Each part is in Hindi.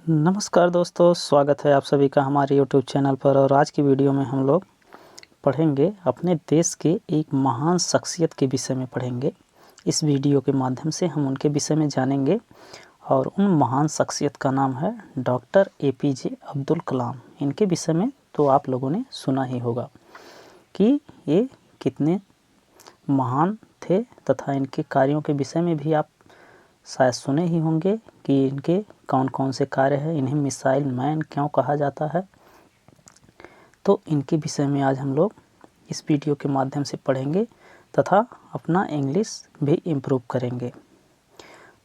नमस्कार दोस्तों, स्वागत है आप सभी का हमारे YouTube चैनल पर। और आज की वीडियो में हम लोग पढ़ेंगे अपने देश के एक महान शख्सियत के विषय में पढ़ेंगे। इस वीडियो के माध्यम से हम उनके विषय में जानेंगे और उन महान शख्सियत का नाम है डॉक्टर APJ अब्दुल कलाम। इनके विषय में तो आप लोगों ने सुना ही होगा कि ये कितने महान थे, तथा इनके कार्यों के विषय में भी आप शायद सुने ही होंगे कि इनके कौन कौन से कार्य हैं, इन्हें मिसाइल मैन क्यों कहा जाता है। तो इनके विषय में आज हम लोग इस वीडियो के माध्यम से पढ़ेंगे तथा अपना इंग्लिश भी इम्प्रूव करेंगे।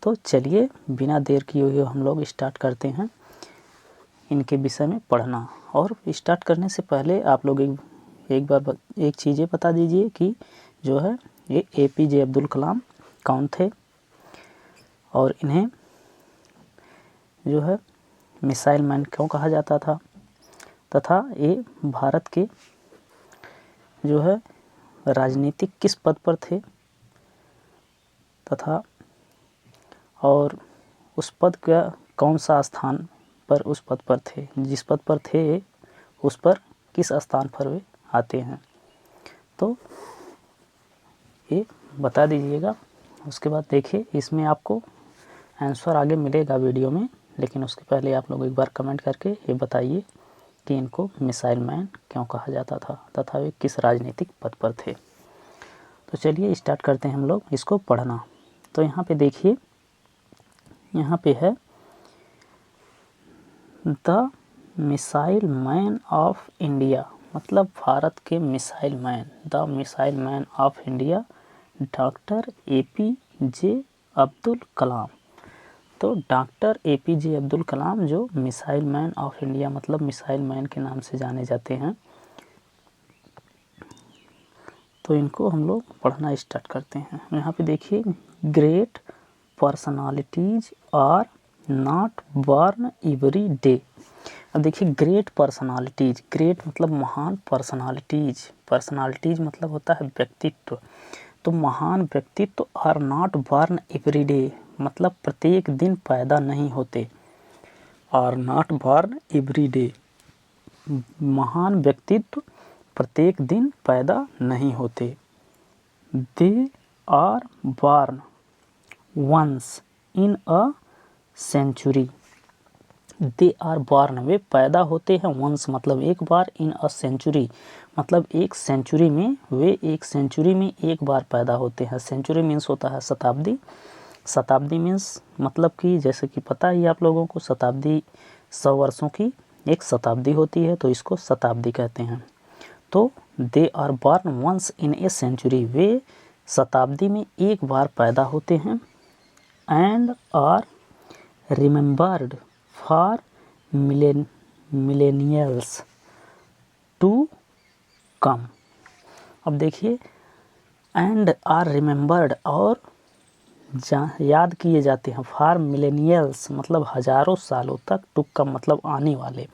तो चलिए बिना देर किए हुए हम लोग स्टार्ट करते हैं इनके विषय में पढ़ना। और स्टार्ट करने से पहले आप लोग एक चीज़ें बता दीजिए कि जो है ये APJ अब्दुल कलाम कौन थे और इन्हें जो है मिसाइल मैन क्यों कहा जाता था, तथा ये भारत के जो है राजनीतिक किस पद पर थे, तथा और उस पद का कौन सा स्थान पर उस पद पर थे, जिस पद पर थे उस पर किस स्थान पर वे आते हैं। तो ये बता दीजिएगा। उसके बाद देखिए इसमें आपको आंसर आगे मिलेगा वीडियो में, लेकिन उसके पहले आप लोग एक बार कमेंट करके ये बताइए कि इनको मिसाइल मैन क्यों कहा जाता था तथा वे किस राजनीतिक पद पर थे। तो चलिए स्टार्ट करते हैं हम लोग इसको पढ़ना। तो यहाँ पे देखिए, यहाँ पे है the missile man of India, मतलब भारत के missile man, the missile man of India doctor APJ Abdul Kalam. तो डॉक्टर APJ अब्दुल कलाम जो मिसाइल मैन ऑफ इंडिया मतलब मिसाइल मैन के नाम से जाने जाते हैं। तो इनको हम लोग पढ़ना स्टार्ट करते हैं। यहाँ पे देखिए, great personalities are not born every day. अब देखिए ग्रेट पर्सनालिटीज, ग्रेट मतलब महान, पर्सनालिटीज मतलब होता है व्यक्तित्व। तो महान व्यक्तित्व are not born every day मतलब प्रत्येक दिन पैदा नहीं होते। Are not born every day, महान व्यक्तित्व प्रत्येक दिन पैदा नहीं होते। They are born once in a century. They are born वे पैदा होते हैं, वंस मतलब एक बार, इन अ सेंचुरी मतलब एक सेंचुरी में, वे एक सेंचुरी में एक बार पैदा होते हैं। सेंचुरी मीन्स होता है शताब्दी। शताब्दी मीन्स मतलब कि जैसे कि पता ही आप लोगों को, शताब्दी 100 वर्षों की एक शताब्दी होती है, तो इसको शताब्दी कहते हैं। तो they are born once in a century, वे शताब्दी में एक बार पैदा होते हैं। And are remembered for millennials to come. अब देखिए, एंड आर रिमेम्बर्ड और याद किए जाते हैं, फॉर मिलेनियल्स मतलब हजारों सालों तक, टू कम मतलब आने वाले।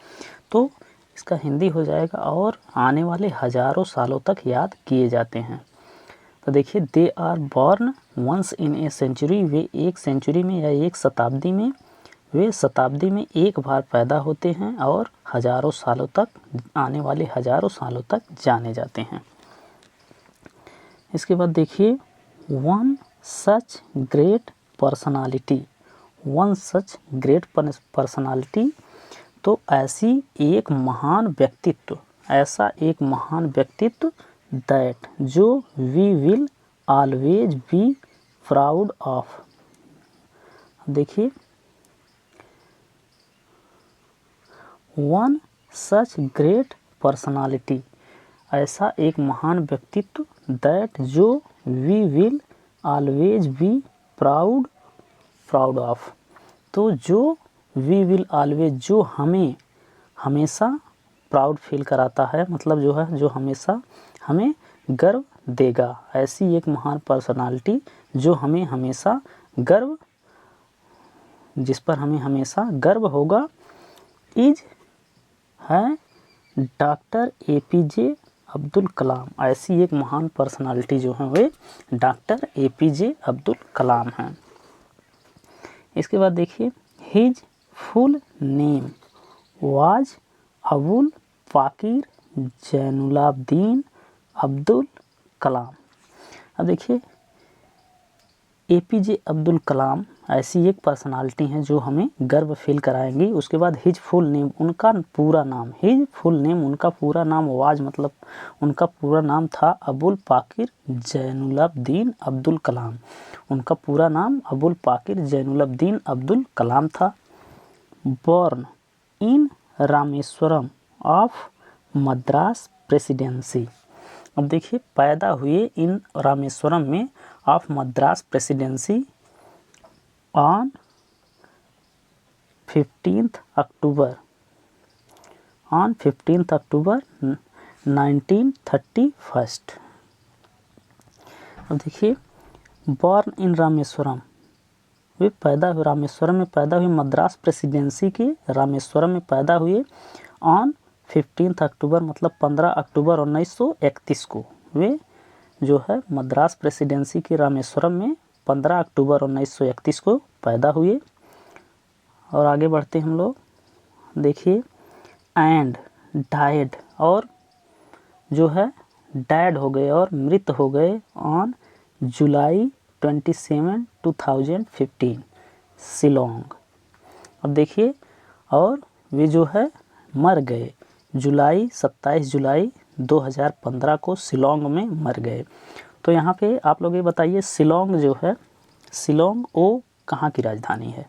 तो इसका हिंदी हो जाएगा और आने वाले हजारों सालों तक याद किए जाते हैं। तो देखिए, they are born once in a century, वे एक सेंचुरी में या एक शताब्दी में, वे शताब्दी में एक बार पैदा होते हैं और हजारों सालों तक, आने वाले हजारों सालों तक जाने जाते हैं। इसके बाद देखिए, one such great personality, one such great personality, तो ऐसी एक महान व्यक्तित्व, ऐसा एक महान व्यक्तित्व, दैट जो we will always be proud of. देखिए, वन सच ग्रेट पर्सनालिटी, ऐसा एक महान व्यक्तित्व, दैट जो we will always be proud of. तो जो वी विल ऑलवेज, जो हमें हमेशा प्राउड फील कराता है, मतलब जो है जो हमेशा हमें गर्व देगा, ऐसी एक महान पर्सनालिटी जो हमें हमेशा गर्व, जिस पर हमें हमेशा गर्व होगा, इज है डॉक्टर APJ अब्दुल कलाम। ऐसी एक महान पर्सनालिटी जो है वे डॉक्टर APJ अब्दुल कलाम हैं। इसके बाद देखिए, his full name was Abul Pakir Jainulabdeen Abdul Kalam. अब देखिए APJ अब्दुल कलाम ऐसी एक पर्सनालिटी हैं जो हमें गर्व फील कराएंगी। उसके बाद हिज फुल नेम, उनका पूरा नाम, हिज फुल नेम, उनका पूरा नाम वाज मतलब उनका पूरा नाम था अबुल पाकिर जैनुलाब्दीन अब्दुल कलाम। उनका पूरा नाम अबुल पाकिर जैनुलाब्दीन अब्दुल कलाम था। Born in Rameswaram of Madras presidency. अब देखिए पैदा हुए इन रामेश्वरम में ऑफ मद्रास प्रेसिडेंसी ऑन 15 अक्टूबर 1931। अब देखिए बॉर्न इन रामेश्वरम, वे पैदा हुए रामेश्वरम में पैदा हुए, मद्रास प्रेसिडेंसी के रामेश्वरम में पैदा हुए ऑन 15 अक्टूबर मतलब 15 अक्टूबर 1931 को। वे जो है मद्रास प्रेसिडेंसी के रामेश्वरम में 15 अक्टूबर 1931 को पैदा हुए। और आगे बढ़ते हम लोग, देखिए एंड डाइड, और जो है डैड हो गए और मृत हो गए ऑन जुलाई 27, 2015 शिलोंग। अब देखिए और वे जो है मर गए 27 जुलाई 2015 को शिलोंग में मर गए। तो यहाँ पे आप लोग ये बताइए शिलोंग जो है, शिलोंग वो कहाँ की राजधानी है,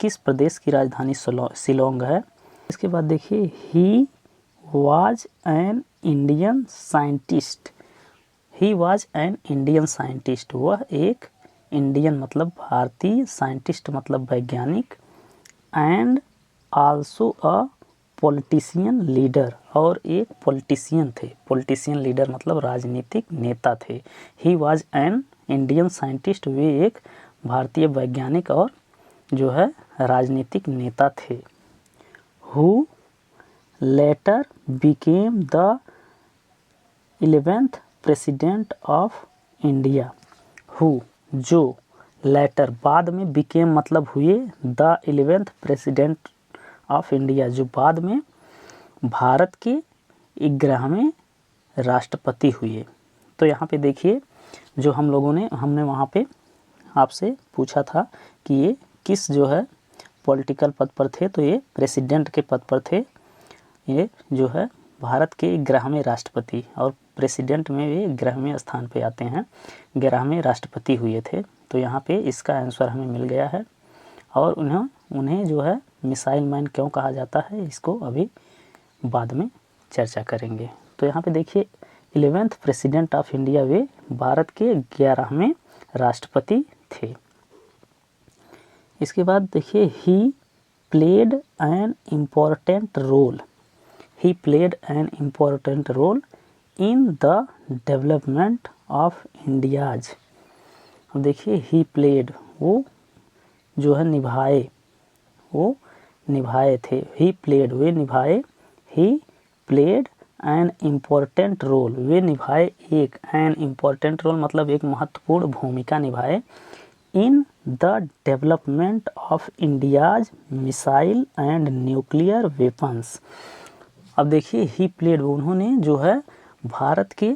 किस प्रदेश की राजधानी शिलोंग है। इसके बाद देखिए ही was an Indian scientist, he was an Indian scientist, वह एक इंडियन मतलब भारतीय, साइंटिस्ट मतलब वैज्ञानिक, and also a politician leader, और एक पॉलिटिशियन थे। पॉलिटिशियन लीडर मतलब राजनीतिक नेता थे। He was an Indian scientist, वे एक भारतीय वैज्ञानिक और जो है राजनीतिक नेता थे। Who later became the 11th president of India, who जो लेटर बाद में, बिकेम मतलब हुए, the 11th president of India जो बाद में भारत के 11वें राष्ट्रपति हुए। तो यहाँ पे देखिए जो हमने वहाँ पे आपसे पूछा था कि ये किस जो है पॉलिटिकल पद पर थे, तो ये प्रेसिडेंट के पद पर थे। ये जो है भारत के 11वें राष्ट्रपति, और प्रेसिडेंट में वे 11वें स्थान पे आते हैं, 11वें राष्ट्रपति हुए थे। तो यहाँ पे इसका आंसर हमें मिल गया है। और उन्हें जो है मिसाइल मैन क्यों कहा जाता है, इसको अभी बाद में चर्चा करेंगे। तो यहाँ पे देखिए 11th प्रेसिडेंट ऑफ इंडिया, वे भारत के 11वें राष्ट्रपति थे। इसके बाद देखिए he played an important role, he played an important role in the development of India's. अब देखिए ही प्लेड, वो जो है निभाए, वो निभाए थे, ही प्लेड वे निभाए, he played an important role, वे निभाए एक, एन इम्पॉर्टेंट रोल मतलब एक महत्वपूर्ण भूमिका निभाए, इन the development of India's missile and nuclear weapons. अब देखिए ही प्लेड, उन्होंने जो है भारत के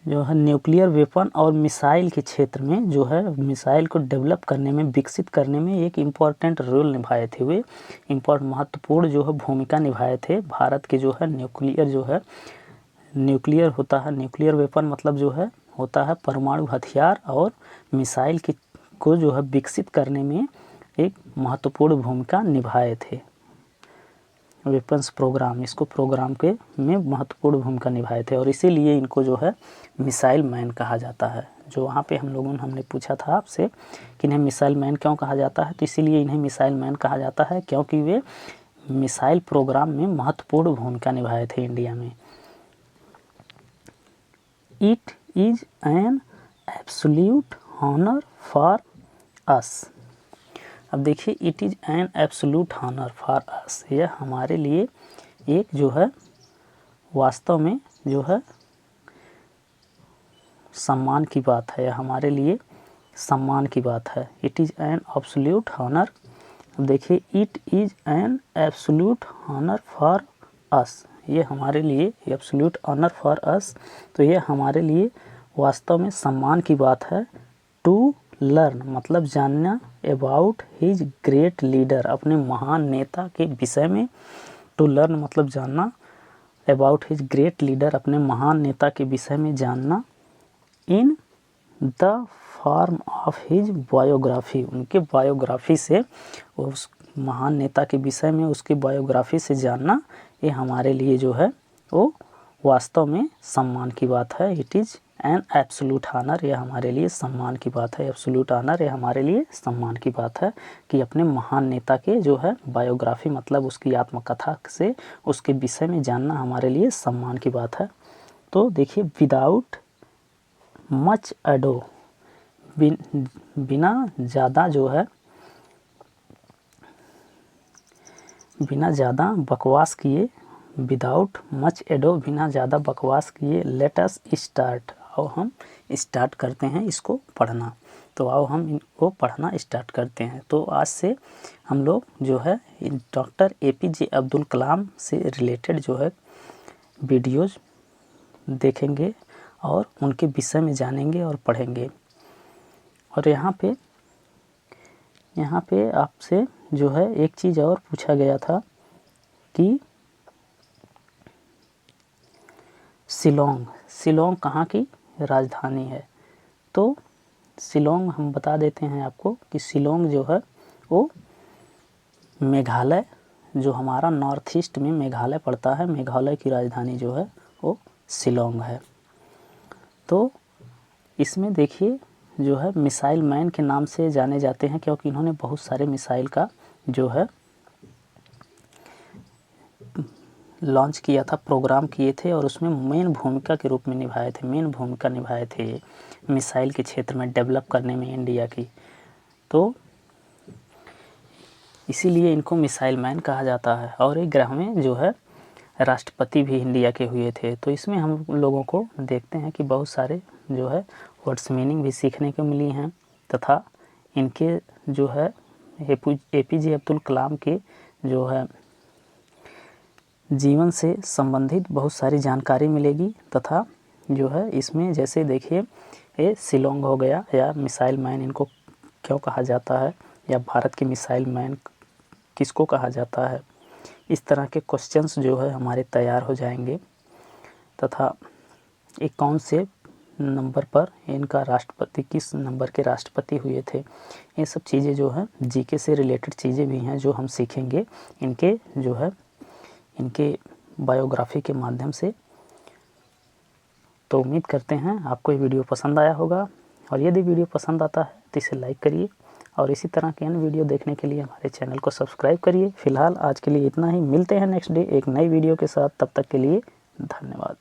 जो है न्यूक्लियर वेपन और मिसाइल के क्षेत्र में जो है मिसाइल को डेवलप करने में, विकसित करने में एक इम्पॉर्टेंट रोल निभाए थे। वे महत्वपूर्ण जो है भूमिका निभाए थे। भारत के जो है न्यूक्लियर जो है, न्यूक्लियर होता है, न्यूक्लियर वेपन मतलब जो है होता है परमाणु हथियार, और मिसाइल को जो है विकसित करने में एक महत्वपूर्ण भूमिका निभाए थे। वेपन्स प्रोग्राम, इसको प्रोग्राम के में महत्वपूर्ण भूमिका निभाए थे, और इसीलिए इनको जो है मिसाइल मैन कहा जाता है। जो वहाँ पे हमने पूछा था आपसे कि इन्हें मिसाइल मैन क्यों कहा जाता है, तो इसीलिए इन्हें मिसाइल मैन कहा जाता है क्योंकि वे मिसाइल प्रोग्राम में महत्वपूर्ण भूमिका निभाए थे इंडिया में। It is an absolute honour for us. अब देखिए it is an absolute honour for us, यह हमारे लिए एक जो है वास्तव में जो है सम्मान की बात है, यह हमारे लिए सम्मान की बात है। It is an absolute honour देखिए, it is an absolute honour for us, ये हमारे लिए एब्सोल्यूट ऑनर फॉर अस, तो ये हमारे लिए वास्तव में सम्मान की बात है। टू लर्न मतलब जानना, अबाउट हिज ग्रेट लीडर अपने महान नेता के विषय में। टू लर्न मतलब जानना, अबाउट हिज ग्रेट लीडर अपने महान नेता के विषय में जानना। In the form of his biography, उनके बायोग्राफी से, उस महान नेता के विषय में उसकी बायोग्राफी से जानना, ये हमारे लिए जो है वो वास्तव में सम्मान की बात है। It is an absolute honour, यह हमारे लिए सम्मान की बात है। एब्सोल्यूट ऑनर, यह हमारे लिए सम्मान की बात है कि अपने महान नेता के जो है बायोग्राफी मतलब उसकी आत्मकथा से उसके विषय में जानना हमारे लिए सम्मान की बात है। तो देखिए, विदाउट मच अडो, बिना ज़्यादा जो है, बिना ज़्यादा बकवास किए, विदाउट मच एडो, बिना ज़्यादा बकवास किए, लेट अस स्टार्ट, आओ हम स्टार्ट करते हैं इसको पढ़ना। तो आओ हम इनको पढ़ना स्टार्ट करते हैं। तो आज से हम लोग जो है डॉक्टर APJ अब्दुल कलाम से रिलेटेड जो है वीडियोज़ देखेंगे और उनके विषय में जानेंगे और पढ़ेंगे। और यहाँ पे आपसे जो है एक चीज़ और पूछा गया था कि शिलोंग कहाँ की राजधानी है। तो शिलोंग हम बता देते हैं आपको कि शिलोंग जो है वो मेघालय, जो हमारा नॉर्थ ईस्ट में मेघालय पड़ता है, मेघालय की राजधानी जो है वो शिलोंग है। तो इसमें देखिए जो है मिसाइल मैन के नाम से जाने जाते हैं, क्योंकि इन्होंने बहुत सारे मिसाइल का जो है लॉन्च किया था, प्रोग्राम किए थे और उसमें मेन भूमिका के रूप में मेन भूमिका निभाए थे मिसाइल के क्षेत्र में डेवलप करने में इंडिया की। तो इसीलिए इनको मिसाइल मैन कहा जाता है। और एक ग्रह में जो है राष्ट्रपति भी इंडिया के हुए थे। तो इसमें हम लोगों को देखते हैं कि बहुत सारे जो है वर्ड्स मीनिंग भी सीखने को मिली हैं, तथा इनके जो है APJ अब्दुल कलाम के जो है जीवन से संबंधित बहुत सारी जानकारी मिलेगी। तथा जो है इसमें जैसे देखिए, ये शिलोंग हो गया, या मिसाइल मैन इनको क्यों कहा जाता है, या भारत के मिसाइल मैन किसको कहा जाता है, इस तरह के क्वेश्चंस जो है हमारे तैयार हो जाएंगे। तथा एक कौन से नंबर पर इनका राष्ट्रपति, किस नंबर के राष्ट्रपति हुए थे, ये सब चीज़ें जो है GK से रिलेटेड चीज़ें भी हैं जो हम सीखेंगे इनके जो है इनके बायोग्राफी के माध्यम से। तो उम्मीद करते हैं आपको ये वीडियो पसंद आया होगा, और यदि वीडियो पसंद आता है तो इसे लाइक करिए, और इसी तरह के अन्य वीडियो देखने के लिए हमारे चैनल को सब्सक्राइब करिए। फिलहाल आज के लिए इतना ही, मिलते हैं नेक्स्ट डे एक नई वीडियो के साथ, तब तक के लिए धन्यवाद।